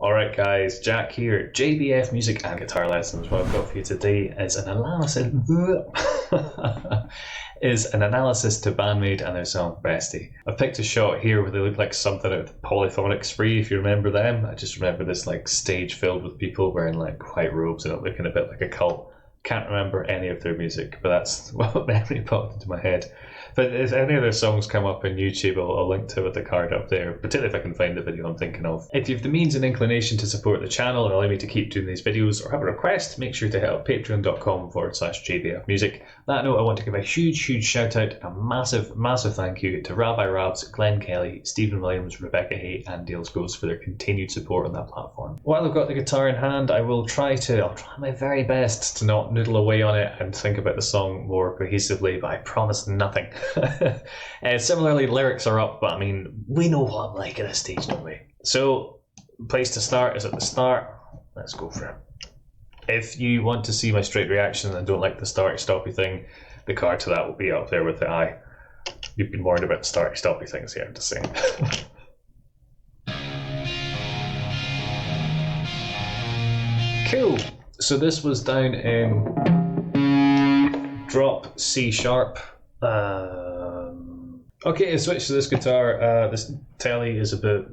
Alright guys, Jack here, JBF Music and Guitar Lessons. What I've got for you today is an analysis to Band-Maid and their song Bestie. I've picked a shot here where they look like something out of the Polyphonic Spree, if you remember them. I just remember this like stage filled with people wearing like white robes and it looking a bit like a cult. Can't remember any of their music, but that's what memory popped into my head. But if any of their songs come up on YouTube, I'll link to it with the card up there, particularly if I can find the video I'm thinking of. If you have the means and inclination to support the channel and allow me to keep doing these videos, or have a request, make sure to hit up patreon.com/JBFmusic. That note, I want to give a huge shout out, a massive thank you to Rabbi Rabs, Glenn Kelly, Stephen Williams, Rebecca Hay, and Dales Ghost for their continued support on that platform. While I've got the guitar in hand, I'll try my very best to not noodle away on it and think about the song more cohesively, but I promise nothing. Similarly, lyrics are up, but I mean, we know what I'm like at this stage, don't we? So, place to start is at the start. Let's go for it. If you want to see my straight reaction and don't like the starty-stoppy thing, the card to that will be up there with the eye. You've been warned about the starty-stoppy things here, I'm just saying. Cool. So this was down in drop C sharp. Okay, I switched to this guitar. This telly is a bit.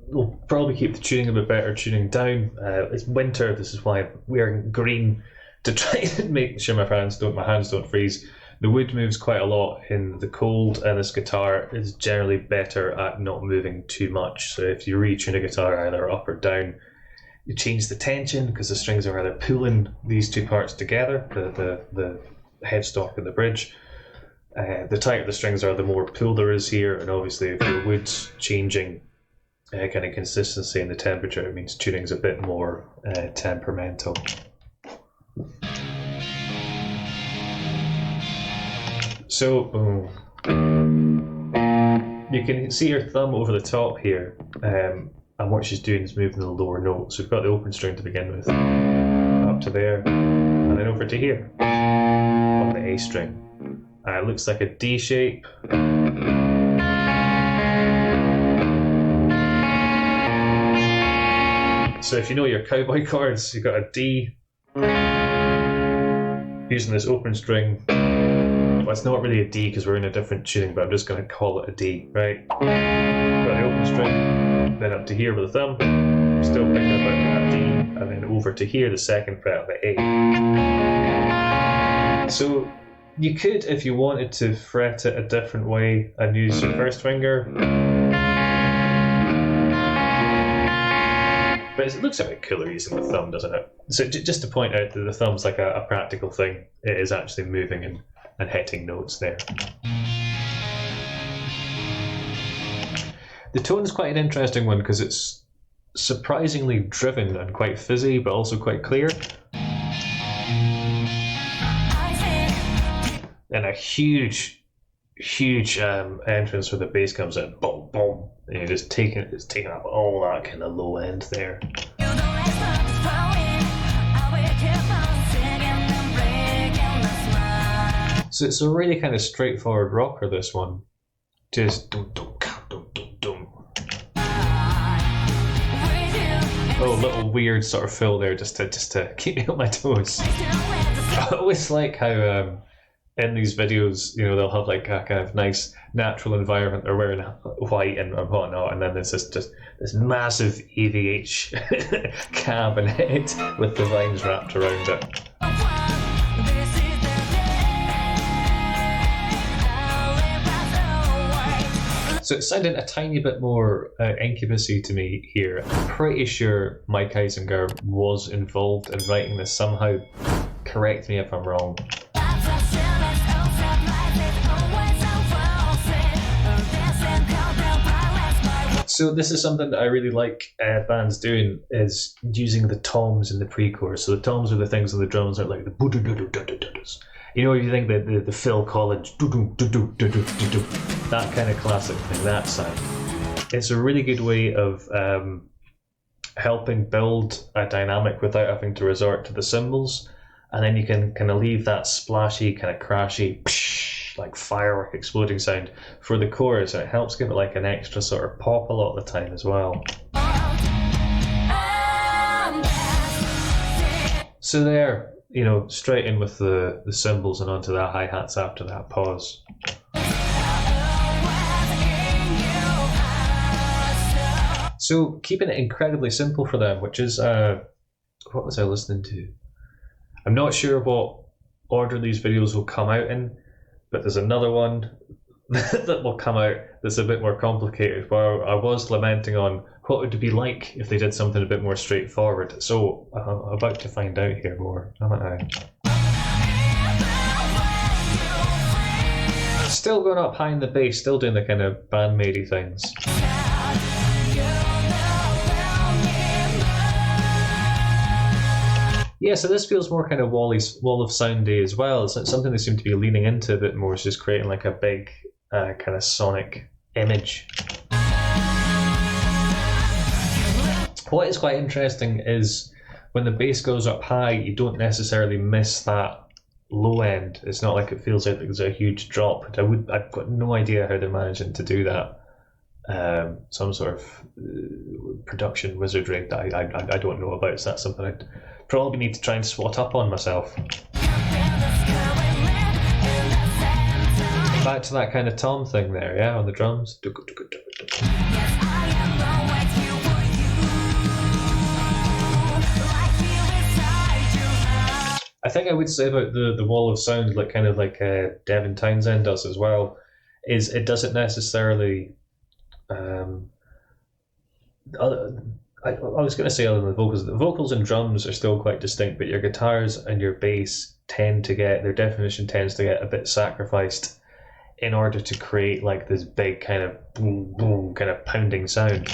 We'll probably keep the tuning a bit better, tuning down. It's winter. This is why I'm wearing green to try and make sure my hands don't freeze. The wood moves quite a lot in the cold, and this guitar is generally better at not moving too much. So if you retune a guitar either up or down, you change the tension because the strings are either pulling these two parts together, the headstock and the bridge. The tighter the strings are, the more pull there is here, and obviously if your wood's changing kind of consistency in the temperature, it means tuning's a bit more temperamental. So you can see your thumb over the top here, and what she's doing is moving the lower note. So we've got the open string to begin with, up to there, and then over to here on the A string. It looks like a D shape. So if you know your cowboy chords, you've got a D using this open string. Well, it's not really a D because we're in a different tuning, but I'm just going to call it a D, right? Got the open string, then up to here with the thumb, still picking up that D, and then over to here, the second fret of the A. So you could, if you wanted to, fret it a different way and use your first finger. But it looks a bit cooler using the thumb, doesn't it? So just to point out that the thumb's like a practical thing. It is actually moving and hitting notes there. The tone is quite an interesting one because it's surprisingly driven and quite fizzy, but also quite clear. And a huge entrance where the bass comes in, boom, boom, and you're just taking up all that kind of low end there. So it's a really kind of straightforward rocker, this one. Just dum dum dum dum dum. Oh, a little weird sort of fill there just to keep me on my toes. I always like how in these videos, you know, they'll have like a kind of nice natural environment. They're wearing white and whatnot, and then there's just this massive EVH cab and head with the vines wrapped around it. So it sounded a tiny bit more Incubus-y to me here. I'm pretty sure Mike Einziger was involved in writing this somehow. Correct me if I'm wrong. So this is something that I really like bands doing, is using the toms in the pre-chorus. So the toms are the things on the drums that are like the boo-doo-doo-doo-doo-doo-doos. You know, if you think that the Phil Collins do-do-do-do-do-do-do, that kind of classic thing, that sound. It's a really good way of helping build a dynamic without having to resort to the cymbals. And then you can kind of leave that splashy, kind of crashy, like firework exploding sound for the chorus, and it helps give it like an extra sort of pop a lot of the time as well. So there, you know, straight in with the cymbals and onto the hi-hats after that pause. So keeping it incredibly simple for them, which is, what was I listening to? I'm not sure what order these videos will come out in, but there's another one that will come out that's a bit more complicated, where I was lamenting on what would it be like if they did something a bit more straightforward. So I'm about to find out here more, haven't I? Still going up high in the bass, still doing the kind of Band-Maid-y things. Yeah, so this feels more kind of wall of sound-y as well. It's something they seem to be leaning into a bit more. It's just creating like a big kind of sonic image. What is quite interesting is when the bass goes up high, you don't necessarily miss that low end. It's not like it feels like there's a huge drop. I've got no idea how they're managing to do that. Some sort of production wizardry that I don't know about. So that's something I'd probably need to try and swat up on myself. Back to that kind of tom thing there, yeah, on the drums. I think I would say about the wall of sound, like kind of like Devin Townsend does as well, is it doesn't necessarily. I was going to say other than the vocals and drums are still quite distinct, but your guitars and your bass their definition tends to get a bit sacrificed in order to create like this big kind of boom boom kind of pounding sound.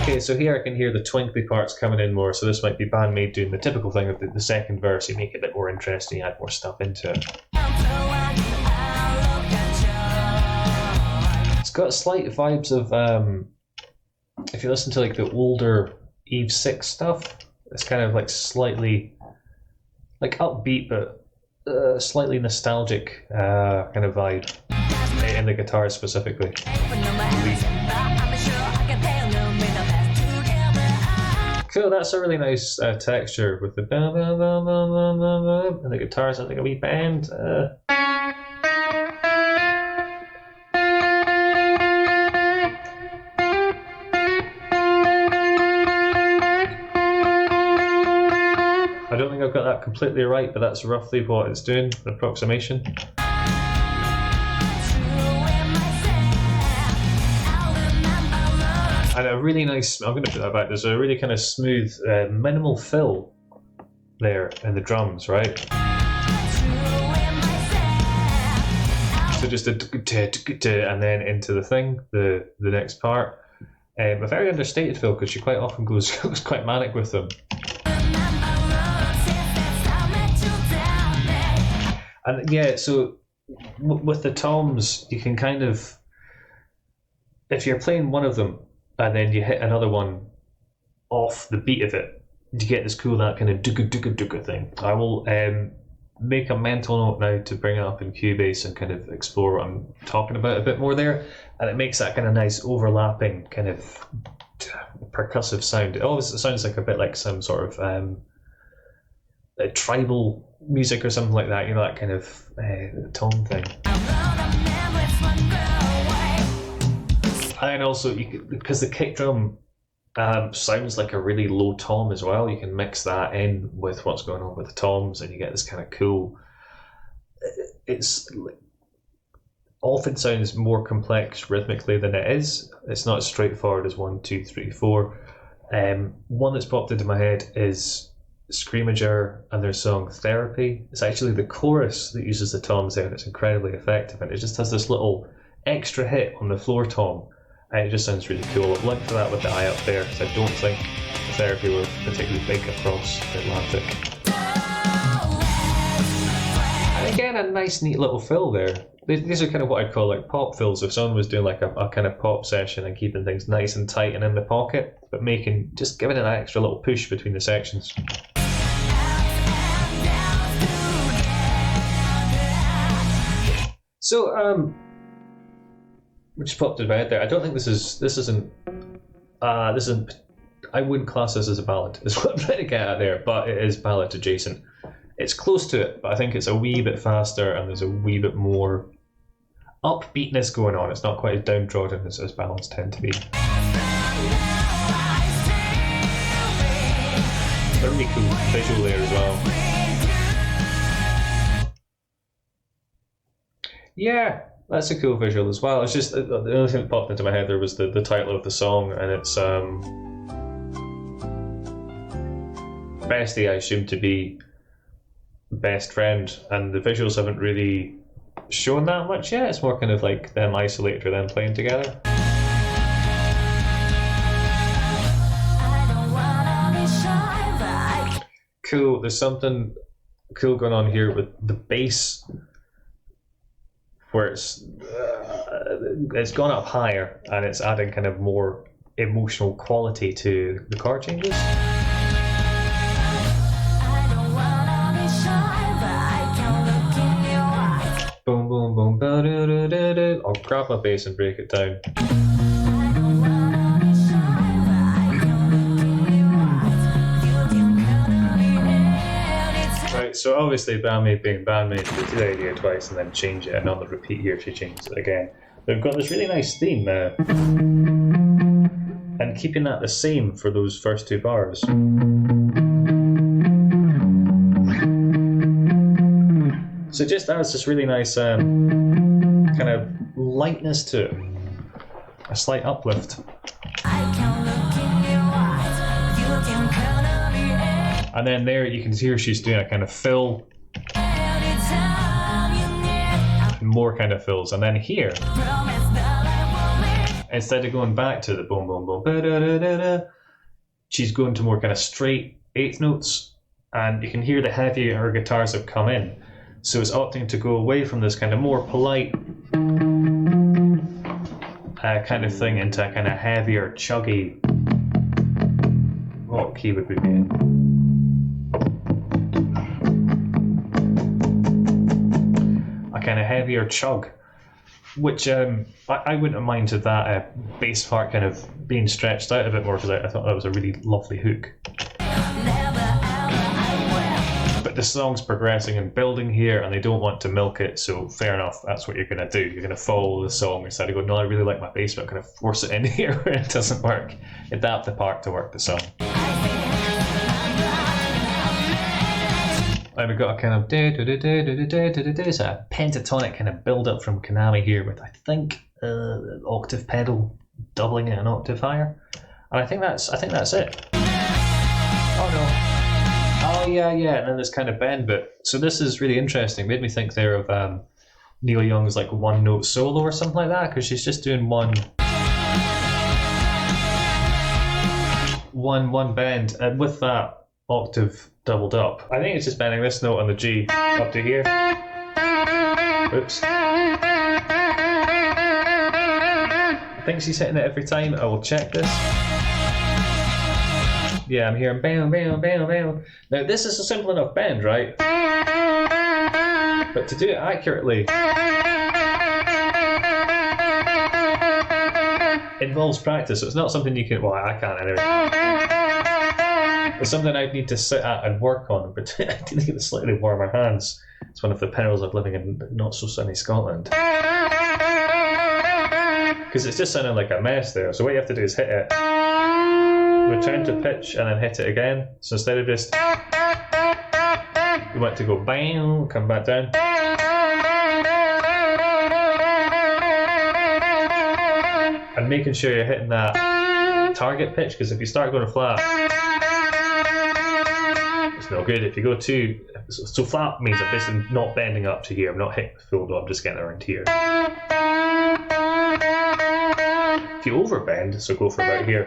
Okay, so here I can hear the twinkly parts coming in more, so this might be Band-Maid doing the typical thing of the second verse. You make it a bit more interesting, add more stuff into it. It's got slight vibes of, if you listen to like the older Eve 6 stuff, it's kind of like slightly, like upbeat, but slightly nostalgic kind of vibe in the guitar specifically. Cool, that's a really nice texture with the and the guitars sound like a wee band. I don't think I've got that completely right, but that's roughly what it's doing, an approximation. And a really nice, I'm going to put that back, there's a really kind of smooth, minimal fill there in the drums, right? So just a and then into the thing, the next part. A very understated fill, because she quite often goes quite manic with them. And yeah, so with the toms, you can kind of, if you're playing one of them and then you hit another one off the beat of it, you get this cool, that kind of dugga thing. I will make a mental note now to bring it up in Cubase and kind of explore what I'm talking about a bit more there, and it makes that kind of nice overlapping kind of percussive sound. It always sounds like a bit like some sort of tribal music or something like that, you know, that kind of tone thing. And also, because the kick drum sounds like a really low tom as well, you can mix that in with what's going on with the toms and you get this kind of cool, it's often sounds more complex rhythmically than it is. It's not as straightforward as 1, 2, 3, 4. One that's popped into my head is Screamager and their song Therapy. It's actually the chorus that uses the toms there, and it's incredibly effective, and it just has this little extra hit on the floor tom, and it just sounds really cool. I've linked to that with the eye up there, because I don't think Therapy were particularly big across the Atlantic. And again, a nice neat little fill there. These are kind of what I'd call like pop fills. If someone was doing like a kind of pop session and keeping things nice and tight and in the pocket, but just giving it an extra little push between the sections. So which popped in my head there. I don't think this isn't. I wouldn't class this as a ballad. Is what I'm trying to get at there, but it is ballad adjacent. It's close to it, but I think it's a wee bit faster and there's a wee bit more upbeatness going on. It's not quite as downtrodden as ballads tend to be. It's a really cool visual there as well. Yeah, that's a cool visual as well. It's just the only thing that popped into my head there was the title of the song, and it's Bestie, I assume to be best friend, and the visuals haven't really shown that much yet. It's more kind of like them isolated or them playing together. Cool, there's something cool going on here with the bass, where it's gone up higher and it's adding kind of more emotional quality to the chord changes. Boom, boom, boom, ba-da-da-da-da. I'll grab my bass and break it down. Right, so obviously Band-Maid being Band-Maid, they do the idea twice and then change it, and on the repeat here she changes it again. They've got this really nice theme and keeping that the same for those first two bars. So it just adds this really nice kind of lightness to it, a slight uplift. And then there you can hear she's doing a kind of fill, more kind of fills, and then here, instead of going back to the boom boom boom, ba-da-da-da-da, she's going to more kind of straight eighth notes, and you can hear the heavier her guitars have come in. So it's opting to go away from this kind of more polite kind of thing into a kind of heavier, chuggy. What key would we be in? A kind of heavier chug, which I wouldn't have minded that bass part kind of being stretched out a bit more, because I thought that was a really lovely hook. The song's progressing and building here, and they don't want to milk it, so fair enough, that's what you're going to do. You're going to follow the song instead of going, no, I really like my bass, but I'm going to force it in here where it doesn't work. Adapt the part to work the song. And we've got a kind of it's a pentatonic kind of build up from Konami here with, I think, octave pedal doubling it an octave higher, and I think that's it. Oh no. Oh yeah, and then this kind of bend bit. So this is really interesting. Made me think there of Neil Young's like one note solo or something like that, because she's just doing one bend, and with that octave doubled up. I think it's just bending this note on the G up to here. Oops. I think she's hitting it every time. I will check this. Yeah, I'm hearing bam, bam, bam, bam. Now this is a simple enough bend, right? But to do it accurately involves practice. So it's not something you can, well, I can't anyway. It's something I'd need to sit at and work on, but I need to slightly warmer hands. It's one of the perils of living in not so sunny Scotland. Because it's just sounding like a mess there. So what you have to do is hit it, return to pitch, and then hit it again. So instead of just, you want to go bang, come back down. And making sure you're hitting that target pitch, because if you start going flat, it's no good. If you go too, so flat means I'm basically not bending up to here. I'm not hitting the full note, I'm just getting around here. If you overbend, so go for about here,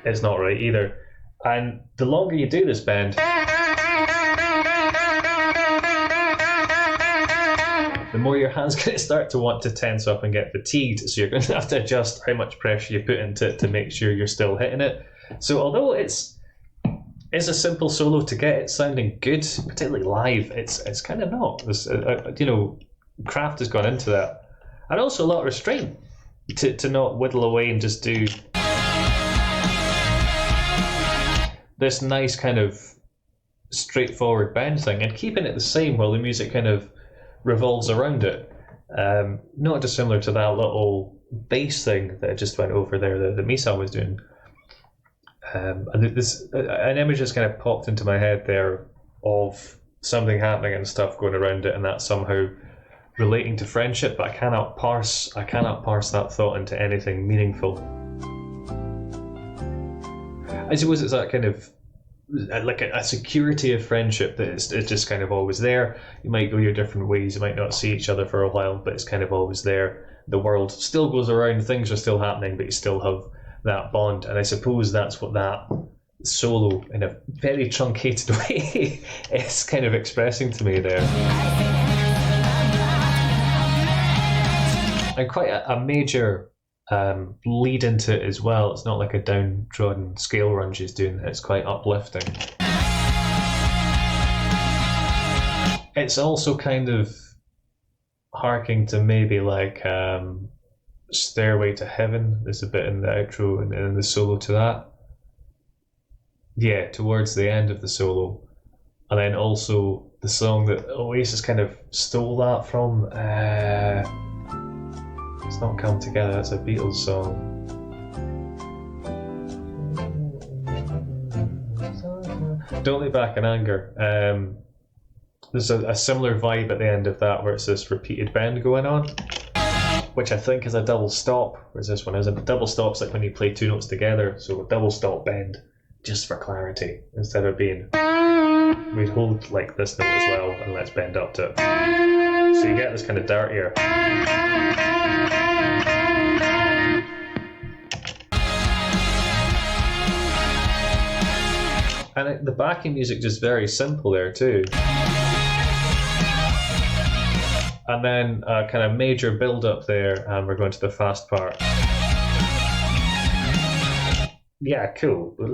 it's not right either. And the longer you do this bend, the more your hand's going to start to want to tense up and get fatigued. So you're going to have to adjust how much pressure you put into it to make sure you're still hitting it. So although it's a simple solo to get it sounding good, particularly live, it's kind of not. craft has gone into that, and also a lot of restraint to not whittle away and just do this nice kind of straightforward bend thing, and keeping it the same while the music kind of revolves around it. Not dissimilar to that little bass thing that I just went over there that Misa was doing. And an image just kind of popped into my head there of something happening and stuff going around it, and that somehow relating to friendship, but I cannot parse that thought into anything meaningful. I suppose it's that kind of like a security of friendship that it's just kind of always there. You might go your different ways, you might not see each other for a while, but it's kind of always there. The world still goes around, things are still happening, but you still have that bond. And I suppose that's what that solo, in a very truncated way, is kind of expressing to me there. And quite a major lead into it as well. It's not like a downtrodden scale run she's doing, it's quite uplifting. It's also kind of harking to maybe like Stairway to Heaven. There's a bit in the outro and in the solo to that. Yeah, towards the end of the solo. And then also the song that Oasis kind of stole that from. It's not Come Together, that's a Beatles song. Don't Look Back in Anger. There's a similar vibe at the end of that where it's this repeated bend going on, which I think is a double stop, whereas this one isn't. A double stop's like when you play two notes together, so a double stop bend, just for clarity, instead of being, we'd hold like this note as well and let's bend up to it. So you get this kind of dirtier. And the backing music just very simple there too. And then a kind of major build up there, and we're going to the fast part. Yeah, cool. So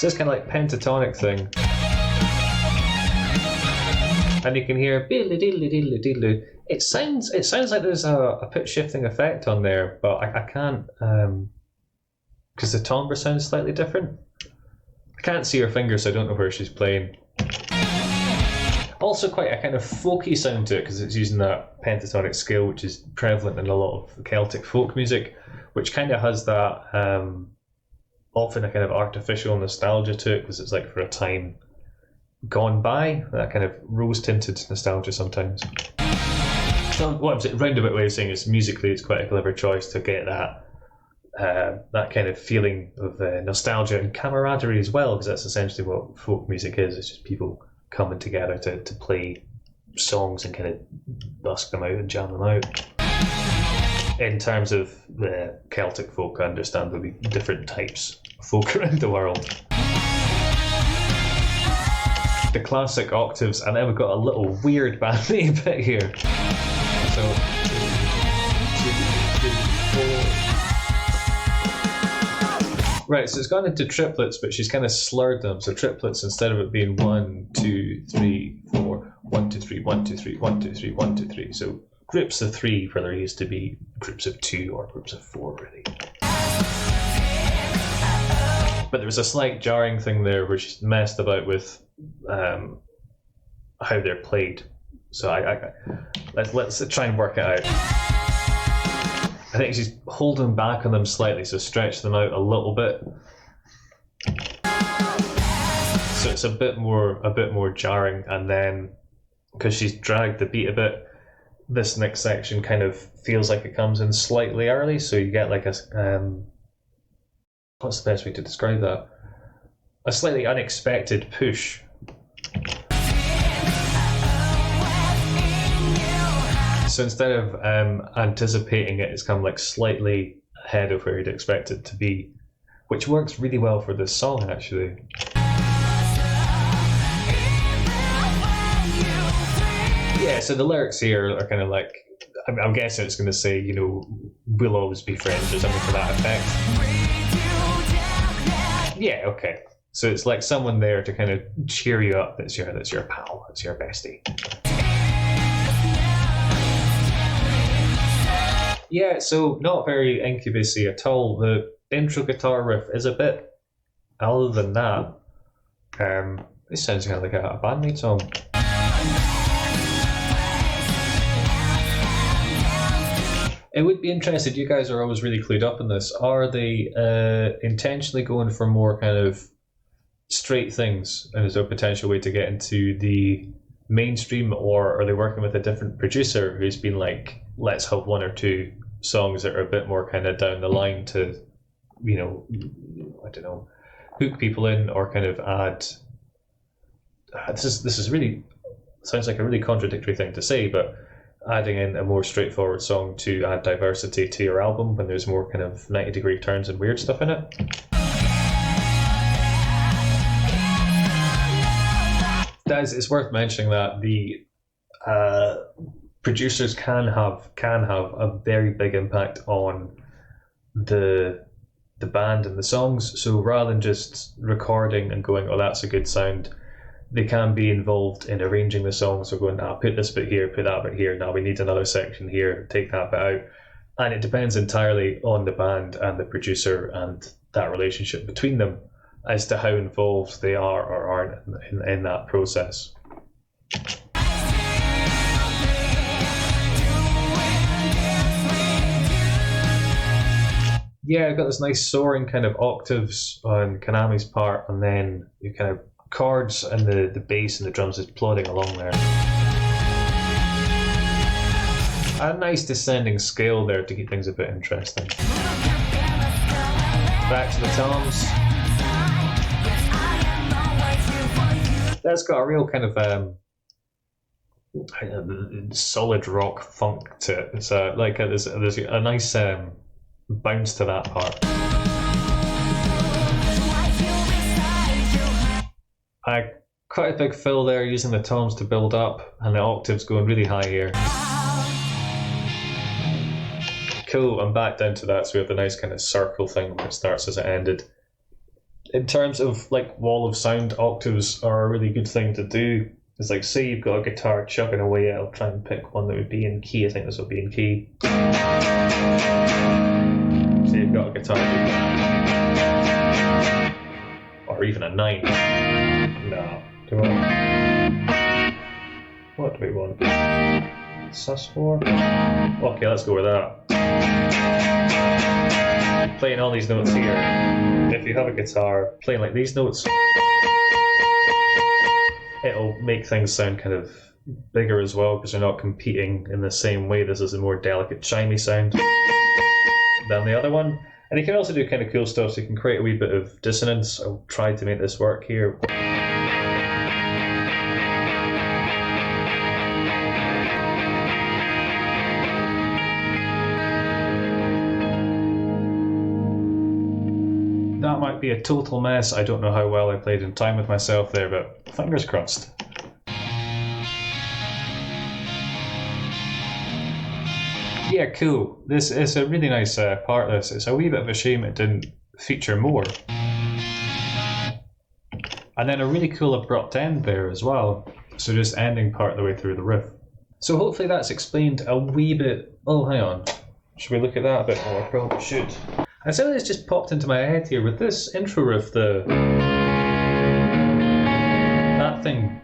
it's kind of like pentatonic thing. And you can hear it sounds like there's a pitch shifting effect on there, but I can't because the timbre sounds slightly different. I can't see her fingers, so I don't know where she's playing. Also quite a kind of folky sound to it because it's using that pentatonic scale, which is prevalent in a lot of Celtic folk music, which kind of has that often a kind of artificial nostalgia to it because it's like for a time gone by, that kind of rose-tinted nostalgia sometimes. So what I'm saying, roundabout way of saying is musically it's quite a clever choice to get that kind of feeling of nostalgia and camaraderie as well, because that's essentially what folk music is. It's just people coming together to play songs and kind of busk them out and jam them out. In terms of the Celtic folk, I understand there'll be different types of folk around the world. The classic octaves, and then we've got a little weird Band-Maid bit here. So, 1, 2, 3, 4. Right, so it's gone into triplets, but she's kind of slurred them. So triplets, instead of it being 1, 2, 3, 4, 1, 2, 3, 1, 2, 3, 1, 2, 3, 1, 2, 3. So groups of 3 where there used to be groups of 2 or groups of 4, really. But there was a slight jarring thing there where she's messed about with how they're played. So let's try and work it out. I think she's holding back on them slightly, so stretch them out a little bit. So it's a bit more jarring, and then because she's dragged the beat a bit, this next section kind of feels like it comes in slightly early, so you get like a what's the best way to describe that? A slightly unexpected push. So instead of anticipating it, it's come like slightly ahead of where you'd expect it to be, which works really well for this song actually. Yeah, so the lyrics here are kind of like, I'm guessing it's going to say, you know, we'll always be friends or something to that effect. Yeah, okay. So it's like someone there to kind of cheer you up. That's your pal. That's your bestie. Yeah, so not very Incubus-y at all. The intro guitar riff is a bit. Other than that, this sounds kind of like a Band-Maid song. It would be interesting. You guys are always really clued up in this. Are they intentionally going for more kind of straight things, and is there a potential way to get into the mainstream, or are they working with a different producer who's been like, let's have one or two songs that are a bit more kind of down the line to, you know, I don't know, hook people in, or kind of add. This is really sounds like a really contradictory thing to say, but adding in a more straightforward song to add diversity to your album when there's more kind of 90-degree turns and weird stuff in it. It's worth mentioning that the producers can have a very big impact on the band and the songs. So rather than just recording and going, oh, that's a good sound, they can be involved in arranging the songs. So going, put this bit here, put that bit here. Now we need another section here, take that bit out. And it depends entirely on the band and the producer and that relationship between them as to how involved they are or aren't in that process. Yeah, I've got this nice soaring kind of octaves on Konami's part, and then you kind of chords and the bass and the drums is plodding along there. A nice descending scale there to keep things a bit interesting. Back to the toms. That's got a real kind of solid rock funk to it. It's there's a nice bounce to that part. Quite a big fill there, using the toms to build up, and the octaves going really high here. Cool, I'm back down to that, so we have the nice kind of circle thing where it starts as it ended. In terms of like wall of sound, octaves are a really good thing to do. It's like, say you've got a guitar chugging away, I'll try and pick one that would be in key. I think this will be in key. Say you've got a guitar, or even a 9. No. What do we want? Sus4? Okay, let's go with that. Playing all these notes here. If you have a guitar playing like these notes, it'll make things sound kind of bigger as well, because you're not competing in the same way. This is a more delicate, chimey sound than the other one. And you can also do kind of cool stuff, so you can create a wee bit of dissonance. I'll try to make this work here. That might be a total mess. I don't know how well I played in time with myself there, but fingers crossed. Yeah, cool. This is a really nice part of this. It's a wee bit of a shame it didn't feature more. And then a really cool abrupt end there as well. So just ending part of the way through the riff. So hopefully that's explained a wee bit. Oh, hang on. Should we look at that a bit more? Probably should. And something that's just popped into my head here with this intro riff, that thing.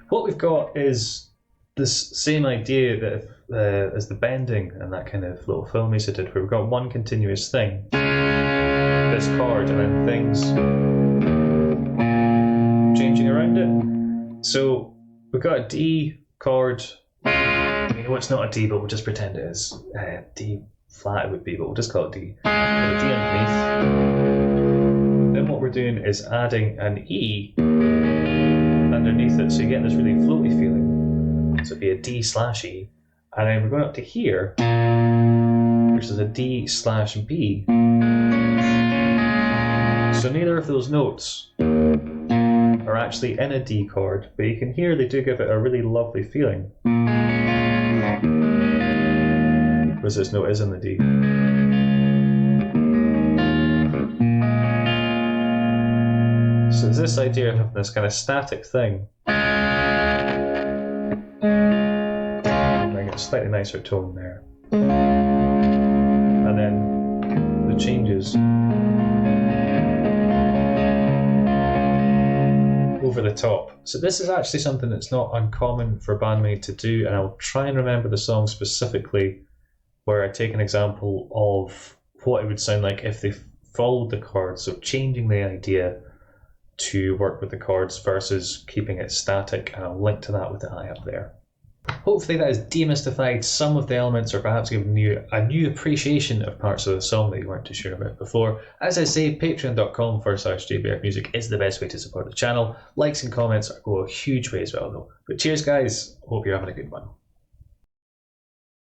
What we've got is this same idea that as the bending and that kind of little film he did, where we've got one continuous thing, this chord, and then things changing around it. So we've got a D chord. You know, it's not a D, but we'll just pretend it is. D flat it would be, but we'll just call it D. And a D underneath. Then what we're doing is adding an E underneath it, so you get this really floaty feeling. So it'd be a D/E. And then we're going up to here, which is a D/B. So neither of those notes are actually in a D chord, but you can hear they do give it a really lovely feeling. Whereas this note is in the D. There's this idea of having this kind of static thing. Bring a slightly nicer tone there. And then the changes over the top. So this is actually something that's not uncommon for Band-Maid to do, and I'll try and remember the song specifically where I take an example of what it would sound like if they followed the chords, so changing the idea to work with the chords versus keeping it static, and I'll link to that with the eye up there. Hopefully that has demystified some of the elements, or perhaps given you a new appreciation of parts of the song that you weren't too sure about before. As I say, patreon.com/jbfmusic is the best way to support the channel. Likes and comments go a huge way as well though. But cheers guys, hope you're having a good one.